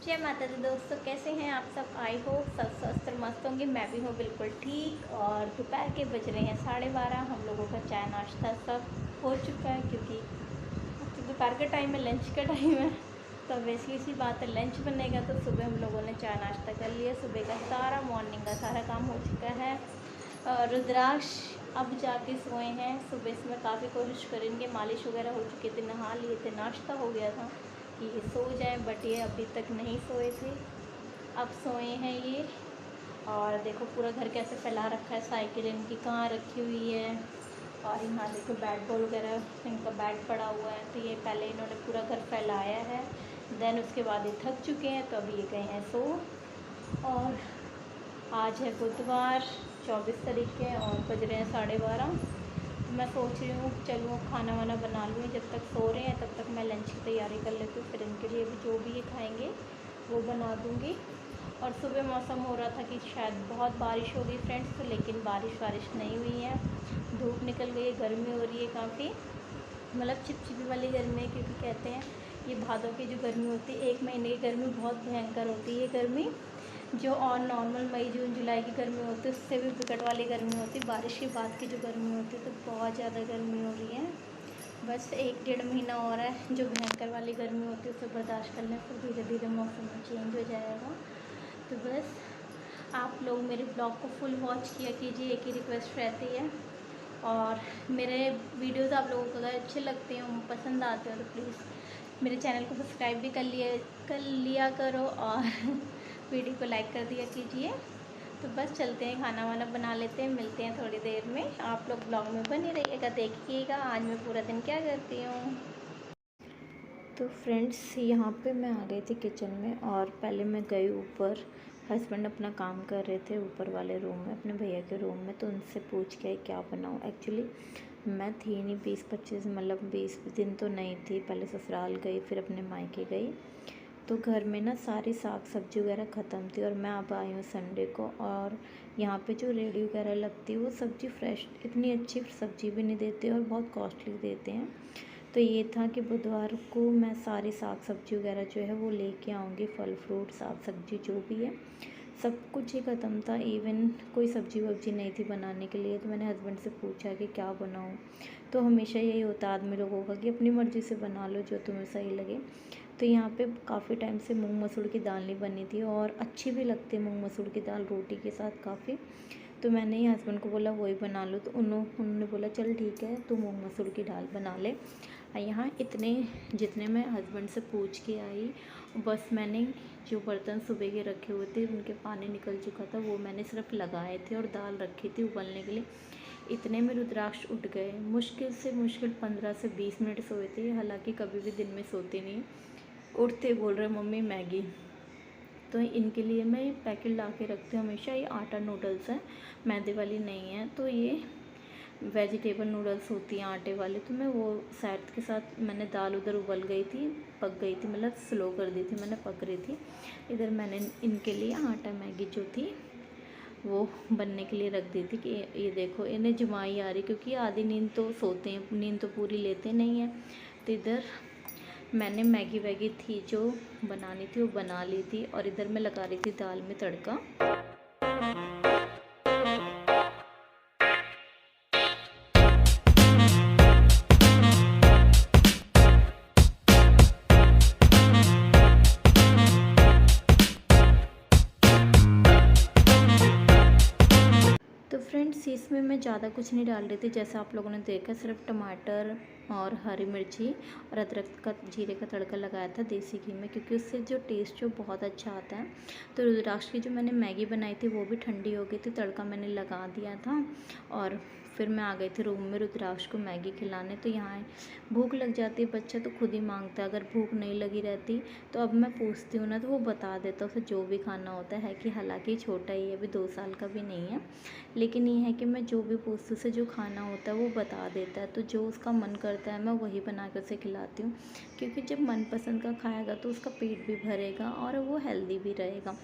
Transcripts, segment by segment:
जय माता दी दोस्तों, कैसे हैं आप सब। आई हो सब स्वस्थ और मस्त होंगे। मैं भी हूँ बिल्कुल ठीक। और दोपहर के बज रहे हैं 12:30। हम लोगों का चाय नाश्ता सब हो चुका है, क्योंकि अब तो दोपहर का टाइम है, लंच का टाइम है। तो वैसी सी बात है, लंच बनेगा। तो सुबह हम लोगों ने चाय नाश्ता कर लिया। सुबह का सारा मॉर्निंग का सारा काम हो चुका है। रुद्राक्ष अब जाके सोए हैं। सुबह से मैं काफ़ी कोशिश करेंगे, मालिश वगैरह हो चुके थे, नहा लिए थे, नाश्ता हो गया था कि ये सो जाए, बट ये अभी तक नहीं सोए थे। अब सोए हैं ये। और देखो पूरा घर कैसे फैला रखा है, साइकिल इनकी कहाँ रखी हुई है। और यहाँ देखो बैट बॉल वगैरह इनका बैट पड़ा हुआ है। तो ये पहले इन्होंने पूरा घर फैलाया है, देन उसके बाद ये थक चुके हैं, तो अभी ये गए हैं सो। और आज है बुधवार 24 तारीख के, और बज रहे हैं 12:30। तो मैं सोच रही हूँ चलो खाना वाना बना लूँ। जब तक सो रहे हैं तब तक मैं लंच की तैयारी कर लेती हूँ, फिर इनके लिए भी जो भी ये खाएंगे वो बना दूँगी। और सुबह मौसम हो रहा था कि शायद बहुत बारिश होगी फ्रेंड्स, तो लेकिन बारिश नहीं हुई है। धूप निकल गई है, गर्मी हो रही है काफ़ी, मतलब चिपचिपी वाली गर्मी है। क्योंकि कहते हैं ये भादों की जो गर्मी होती है, 1 महीने की गर्मी बहुत भयंकर होती है। ये गर्मी जो और नॉर्मल मई जून जुलाई की गर्मी होती है उससे भी विकट वाली गर्मी होती है। बारिश के बाद की जो गर्मी होती है तो बहुत ज़्यादा गर्मी हो रही है। बस 1 डेढ़ महीना और है जो भयंकर वाली गर्मी होती है उसे बर्दाश्त कर लें, फिर धीरे धीरे मौसम में चेंज हो जाएगा। तो बस आप लोग मेरे ब्लॉग को फुल वॉच किया कीजिए, एक ही रिक्वेस्ट रहती है। और मेरे वीडियोज़ आप लोगों को अगर अच्छे लगते हो, पसंद आते हो, तो प्लीज़ मेरे चैनल को सब्सक्राइब भी कर लिया करो, और वीडियो को लाइक कर दिया कीजिए। तो बस चलते हैं, खाना वाना बना लेते हैं, मिलते हैं थोड़ी देर में। आप लोग ब्लॉग में बने रहिएगा, देखिएगा आज मैं पूरा दिन क्या करती हूँ। तो फ्रेंड्स यहाँ पे मैं आ गई थी किचन में, और पहले मैं गई ऊपर। हस्बैंड अपना काम कर रहे थे ऊपर वाले रूम में, अपने भैया के रूम में। तो उनसे पूछ के क्या बनाऊँ। एक्चुअली मैं थी नहीं 20-25, मतलब 20 दिन तो नहीं थी। पहले ससुराल गई, फिर अपने मायके गई। तो घर में ना सारी साग सब्जी वगैरह ख़त्म थी, और मैं अब आई हूँ संडे को। और यहाँ पे जो रेडी वगैरह लगती है वो सब्ज़ी फ्रेश, इतनी अच्छी सब्ज़ी भी नहीं देते और बहुत कॉस्टली देते हैं। तो ये था कि बुधवार को मैं सारी साग सब्जी वगैरह जो है वो लेके आऊँगी। फल फ्रूट साग सब्जी जो भी है सब कुछ ही ख़त्म था। इवन कोई सब्जी वब्जी नहीं थी बनाने के लिए। तो मैंने हस्बैंड से पूछा कि क्या बनाऊँ। तो हमेशा यही होता है आदमी लोगों का कि अपनी मर्ज़ी से बना लो जो तुम्हें सही लगे। तो यहाँ पे काफ़ी टाइम से मूंग मसूर की दाल नहीं बनी थी, और अच्छी भी लगती है मूंग मसूर की दाल रोटी के साथ काफ़ी। तो मैंने ही हस्बैंड को बोला वही बना लो। तो उन्होंने बोला चल ठीक है, तू मूंग मसूर की दाल बना ले। यहाँ इतने जितने मैं हस्बैंड से पूछ के आई, बस मैंने जो बर्तन सुबह के रखे हुए थे उनके पानी निकल चुका था, वो मैंने सिर्फ लगाए थे, और दाल रखी थी उबलने के लिए। इतने में रुद्राक्ष उठ गए। मुश्किल से मुश्किल 15 से 20 मिनट सोए थे। हालांकि कभी भी दिन में सोते नहीं। उठते बोल रहे मम्मी मैगी। तो इनके लिए मैं ये पैकेट ला के रखती हूँ हमेशा। ये आटा नूडल्स है, मैदे वाली नहीं है। तो ये वेजिटेबल नूडल्स होती हैं आटे वाली। तो मैं वो साइड के साथ, मैंने दाल उधर उबल गई थी, पक गई थी, मतलब स्लो कर दी थी मैंने, पक रही थी। इधर मैंने इनके लिए आटा मैगी जो थी वो बनने के लिए रख दी थी। कि ये देखो इन्हें जमाई आ रही, क्योंकि आधी नींद तो सोते हैं, नींद तो पूरी लेते नहीं हैं। तो इधर मैंने मैगी वैगी थी जो बनानी थी वो बना ली थी, और इधर मैं लगा रही थी दाल में तड़का। तो फ्रेंड्स इसमें मैं ज़्यादा कुछ नहीं डाल रही थी, जैसे आप लोगों ने देखा, सिर्फ टमाटर और हरी मिर्ची और अदरक का जीरे का तड़का लगाया था देसी घी में, क्योंकि उससे जो टेस्ट जो बहुत अच्छा आता है। तो रुद्राक्ष की जो मैंने मैगी बनाई थी वो भी ठंडी हो गई थी, तड़का मैंने लगा दिया था, और फिर मैं आ गई थी रूम में रुद्राक्ष को मैगी खिलाने। तो यहाँ भूख लग जाती है, बच्चा तो खुद ही मांगता है। अगर भूख नहीं लगी रहती तो अब मैं पूछती हूँ ना तो वो बता देता उसे जो भी खाना होता है। कि हालांकि छोटा ही है, अभी 2 साल का भी नहीं है, लेकिन ये है कि मैं जो भी पूछती उसे जो खाना होता है वो बता देता है। तो जो उसका मन करता है मैं वही बना कर उसे खिलाती हूँ, क्योंकि जब मनपसंद का खाएगा तो उसका पेट भी भरेगा और वो हेल्दी भी रहेगा।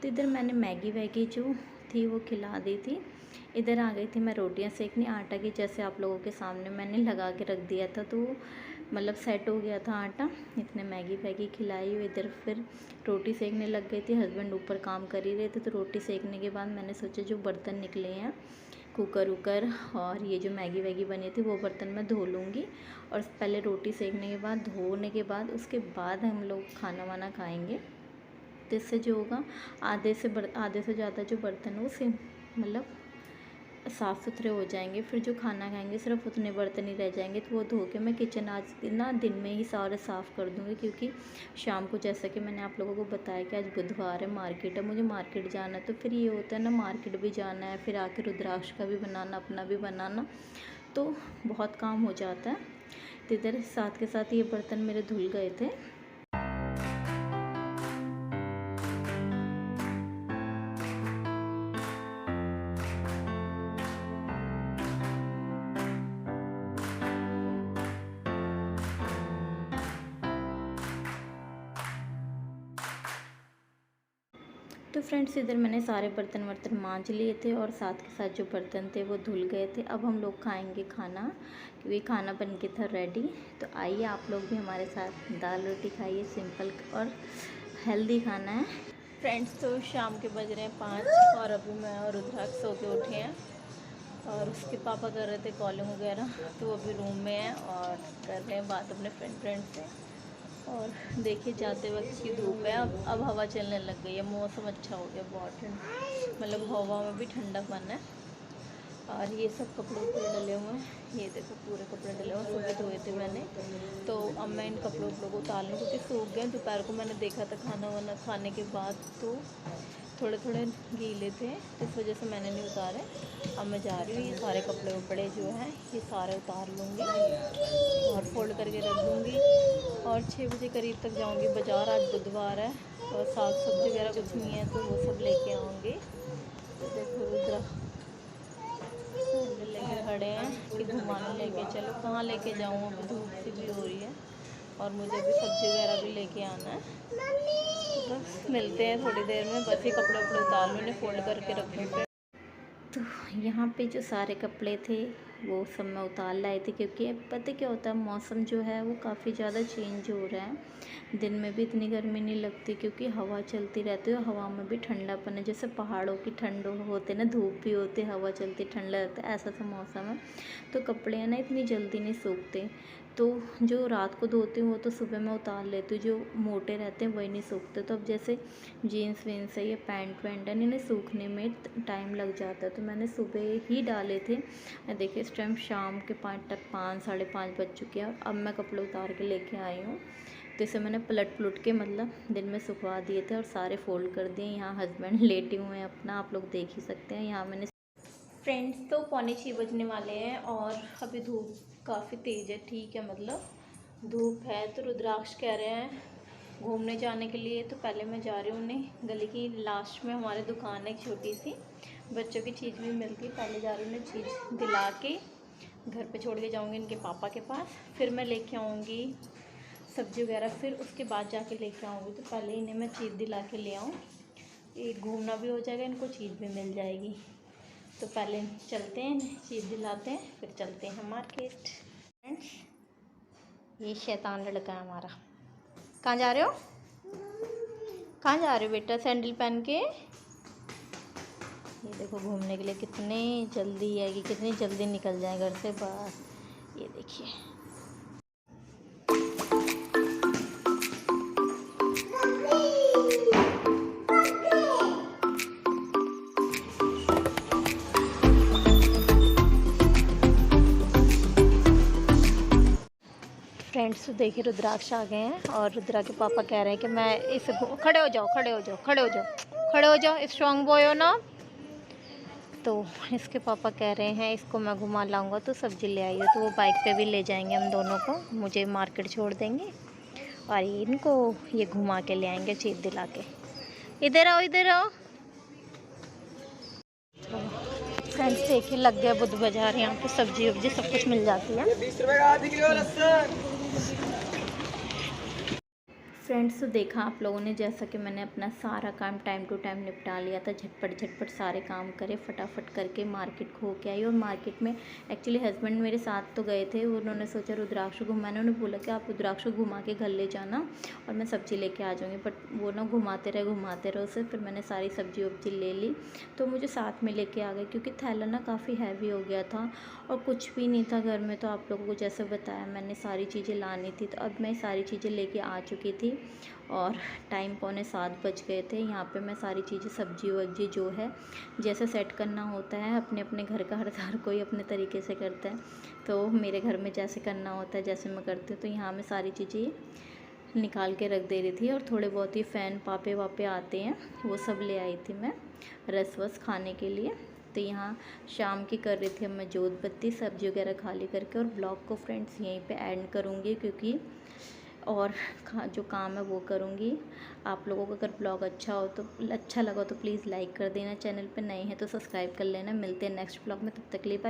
तो इधर मैंने मैगी वैगी जो थी वो खिला दी थी। इधर आ गई थी मैं रोटियां सेकने आटा की, जैसे आप लोगों के सामने मैंने लगा के रख दिया था। तो मतलब सेट हो गया था आटा। इतने मैगी वैगी खिलाई हुई, इधर फिर रोटी सेकने लग गई थी। हस्बैंड ऊपर काम कर ही रहे थे, तो रोटी सेकने के बाद मैंने सोचा जो बर्तन निकले हैं कुकर उकर और ये जो मैगी वैगी बनी थी वो बर्तन मैं धो लूँगी। और पहले रोटी सेकने के बाद धोने के बाद उसके बाद हम लोग खाना वाना खाएँगे। तो इससे जो होगा आधे से ज़्यादा जो बर्तन है वो मतलब साफ़ सुथरे हो जाएंगे। फिर जो खाना खाएंगे सिर्फ उतने बर्तन ही रह जाएंगे, तो वो धो के मैं किचन आज ना दिन में ही सारे साफ़ कर दूँगी। क्योंकि शाम को जैसा कि मैंने आप लोगों को बताया कि आज बुधवार है, मार्केट है, मुझे मार्केट जाना है। तो फिर ये होता है ना, मार्केट भी जाना है, फिर आके रुद्राक्ष का भी बनाना, अपना भी बनाना, तो बहुत काम हो जाता है। तो इधर साथ के साथ ये बर्तन मेरे धुल गए थे। तो फ्रेंड्स इधर मैंने सारे बर्तन वर्तन मांज लिए थे और साथ के साथ जो बर्तन थे वो धुल गए थे। अब हम लोग खाएंगे खाना, क्योंकि खाना बन के था रेडी। तो आइए आप लोग भी हमारे साथ दाल रोटी खाइए, सिंपल और हेल्दी खाना है। फ्रेंड्स तो शाम के बज रहे हैं 5 और अभी मैं और रुद्राक्ष सो के उठे हैं और उसके पापा कर रहे थे कॉलिंग वगैरह, तो वो अभी रूम में है और कर रहे हैं बात अपने फ्रेंड से। और देखिए जाते वक्त की धूप है, अब हवा चलने लग गई है, मौसम अच्छा हो गया, बहुत ठंड, मतलब हवा में भी ठंडकपन है। और ये सब कपड़े उपड़े डले हुए हैं, ये देखो पूरे कपड़े डले हुए, सुबह धोए थे मैंने। तो अब मैं इन कपड़ों को उतार लूँ क्योंकि सूख गए। दोपहर को मैंने देखा था खाना वाना खाने के बाद तो थोड़े थोड़े गीले थे, इस वजह से मैंने नहीं उतारे। अब मैं जा रही हूँ, ये सारे कपड़े उपड़े जो हैं ये सारे उतार लूँगी और फोल्ड करके रख दूँगी। और 6 बजे करीब तक जाऊँगी बाज़ार, आज बुधवार है और साग सब्जी वगैरह कुछ नहीं है तो वो सब लेके आऊँगी। तो देखो रुद्रा लेके खड़े हैं कि घुमाने लेके चलो, कहाँ लेके जाऊँ, अभी धूप सी भी हो रही है और मुझे भी सब्जी वगैरह भी लेके आना है। तो बस मिलते हैं थोड़ी देर में, बस ये कपड़े उपड़े उतार लूँ, इन्हें फोल्ड करके रखूँ। तो यहाँ पे जो सारे कपड़े थे वो सब मैं उतार लाई थी, क्योंकि पता क्या होता है, मौसम जो है वो काफ़ी ज़्यादा चेंज हो रहा है। दिन में भी इतनी गर्मी नहीं लगती क्योंकि हवा चलती रहती है, हवा में भी ठंडापन है, जैसे पहाड़ों की ठंड होते ना, धूप भी होती, हवा चलती, ठंडा रहता है, ऐसा सा मौसम है। तो कपड़े हैं ना इतनी जल्दी नहीं सूखते, तो जो रात को धोती हूँ वो तो सुबह मैं उतार लेती हूँ, जो मोटे रहते हैं वही नहीं सूखते। तो अब जैसे जीन्स वीन्स है, ये पैंट वैंट है, इन्हें सूखने में टाइम लग जाता है, तो मैंने सुबह ही डाले थे। देखिए इस टाइम शाम के 5 साढ़े 5 बज चुके हैं और अब मैं कपड़े उतार के लेके आई हूँ। तो इसे मैंने पलट पुलट के मतलब दिन में सुखवा दिए थे और सारे फोल्ड कर दिए। यहाँ हस्बैंड लेटे हुए हैं अपना, आप लोग देख ही सकते हैं। यहाँ मैंने फ्रेंड्स तो 5:45 बजने वाले हैं और अभी धूप काफ़ी तेज़ है, ठीक है, मतलब धूप है। तो रुद्राक्ष कह रहे हैं घूमने जाने के लिए, तो पहले मैं जा रही हूँ। उन्हें गली की लास्ट में हमारी दुकान है एक छोटी सी, बच्चों की चीज़ भी मिलती है, पहले जा रही हूँ उन्हें चीज़ दिला के घर पे छोड़ के जाऊँगी इनके पापा के पास, फिर मैं लेके आऊँगी सब्ज़ी वगैरह, फिर उसके बाद जाके लेके आऊँगी। तो पहले इन्हें मैं चीज़ दिला के ले आऊँ, एक घूमना भी हो जाएगा, इनको चीज़ भी मिल जाएगी। तो पहले चलते हैं, चीज़ दिलाते हैं, फिर चलते हैं मार्केट। फ्रेंड्स ये शैतान लड़का है हमारा। कहाँ जा रहे हो, कहाँ जा रहे हो बेटा सैंडल पहन के? ये देखो घूमने के लिए कितने जल्दी है कि कितनी जल्दी निकल जाए घर से बाहर, ये देखिए। फ्रेंड्स तो देखिए रुद्राक्ष आ गए हैं और रुद्रा के पापा कह रहे हैं कि मैं इस खड़े हो जाओ, खड़े हो जाओ, खड़े हो जाओ, खड़े हो जाओ, स्ट्रॉन्ग बॉय हो ना। तो इसके पापा कह रहे हैं इसको मैं घुमा लाऊंगा, तो सब्ज़ी ले आई हो, तो वो बाइक पे भी ले जाएंगे हम दोनों को, मुझे मार्केट छोड़ देंगे और इनको ये घुमा के ले आएंगे चीज़ दिला के। इधर आओ, इधर आओ। फ्रेंड्स देखिए लग गया बुध बाज़ार, यहाँ पे सब्जी वब्जी सब कुछ मिल जाती है। 20 रुपये का आधी किलो लहसुन। फ्रेंड्स, तो देखा आप लोगों ने जैसा कि मैंने अपना सारा काम टाइम टू टाइम निपटा लिया था, झटपट झटपट सारे काम करे, फटाफट करके मार्केट खो के आई। और मार्केट में एक्चुअली हस्बैंड मेरे साथ तो गए थे, उन्होंने सोचा रुद्राक्ष घुमाना, उन्होंने बोला कि आप रुद्राक्ष घुमा के घर ले जाना और मैं सब्ज़ी लेके आ जाऊँगी। बट वो ना घुमाते रहे उसे, फिर मैंने सारी सब्जी वब्जी ले ली तो मुझे साथ में लेके आ गए, क्योंकि थैला ना काफ़ी हैवी हो गया था और कुछ भी नहीं था घर में। तो आप लोगों को जैसे बताया मैंने सारी चीज़ें लानी थी, तो अब मैं सारी चीज़ें लेके आ चुकी थी और टाइम 6:45 बज गए थे। यहाँ पे मैं सारी चीज़ें सब्जी वब्जी जो है जैसे सेट करना होता है, अपने अपने घर का हर कोई अपने तरीके से करता है, तो मेरे घर में जैसे करना होता है जैसे मैं करती हूँ। तो यहाँ मैं सारी चीज़ें निकाल के रख दे रही थी और थोड़े बहुत ही फ़ैन पापे वापे आते हैं वो सब ले आई थी मैं रस वस खाने के लिए। तो यहाँ शाम की कर रही थी अब मैं जोत बत्ती, सब्जी वगैरह खाली करके। और ब्लॉग को फ्रेंड्स यहीं पे एंड करूँगी, क्योंकि और जो काम है वो करूँगी। आप लोगों को अगर ब्लॉग अच्छा लगा तो प्लीज़ लाइक कर देना, चैनल पे नए हैं तो सब्सक्राइब कर लेना। मिलते हैं नेक्स्ट ब्लॉग में, तब तक के लिए बाय।